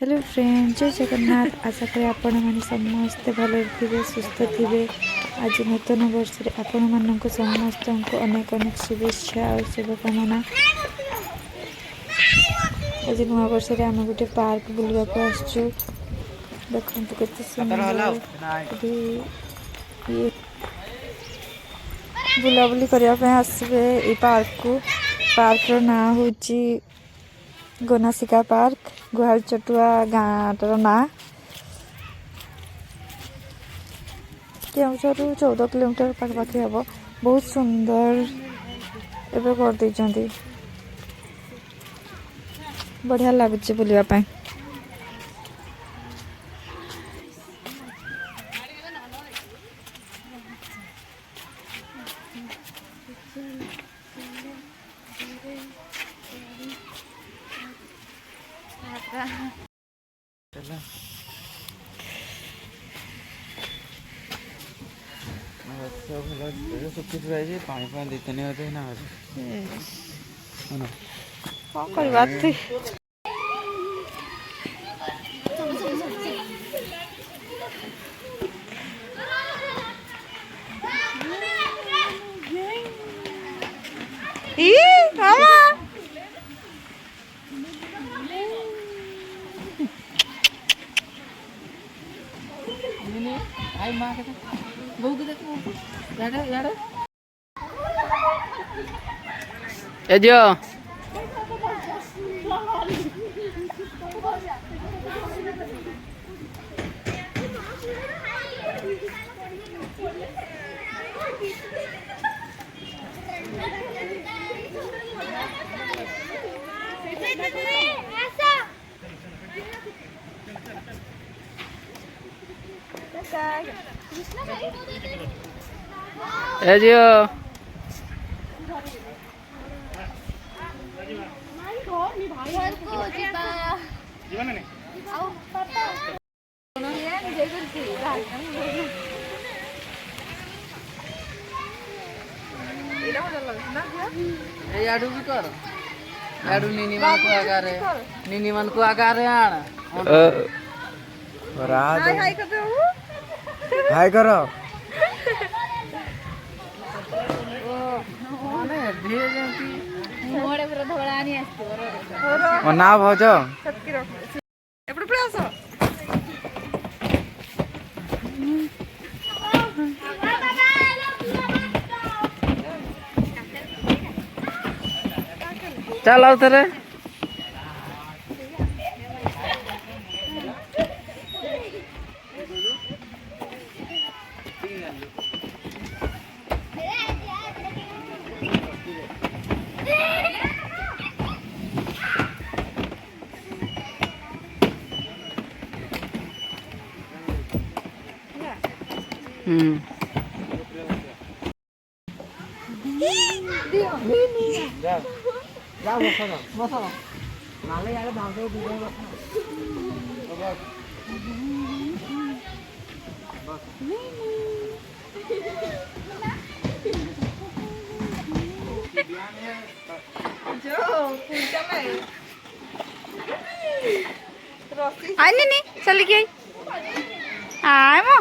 Hello friend, जय जगन्नाथ। आशा करी आपण मैंने समस्ते भले थे, सुस्थ थे। आज नूतन वर्ष आपण मानक समस्त को अनेक अनेक शुभेच्छा और शुभकामना। आज नुआ वर्ष आम गोटे पार्क बुलवाक आसचु। देखु केते सुंदर बुलाबुली करने आसबे ये पार्क को। पार्क ना हूँ गोनासिका पार्क, गुहाल चटुआ गाँटर ना। केउझर 14 किलोमीटर पाखापाखि हम। बहुत सुंदर एवं कर देइचंती, बढ़िया लगुच बुलापी। सुखी रही पानी पानी देते नहीं होते ना कौन कर बात थी। आई माँ के बहू के देखो यार यार ए जो ए जो याडू भी कर याडू नीनी मन को आगारे नीनी मन को आगारे आण हाय कर दो हाय करो माने धीरे जेंती मोड़े पर धोळानी आस्तो ओ ना भौज सत्की रख एपड़ पड़े आसो चल आओ तेरे जा बसो नाले यार भागे दीदे जो पूजा में आई नहीं चल गई आए मो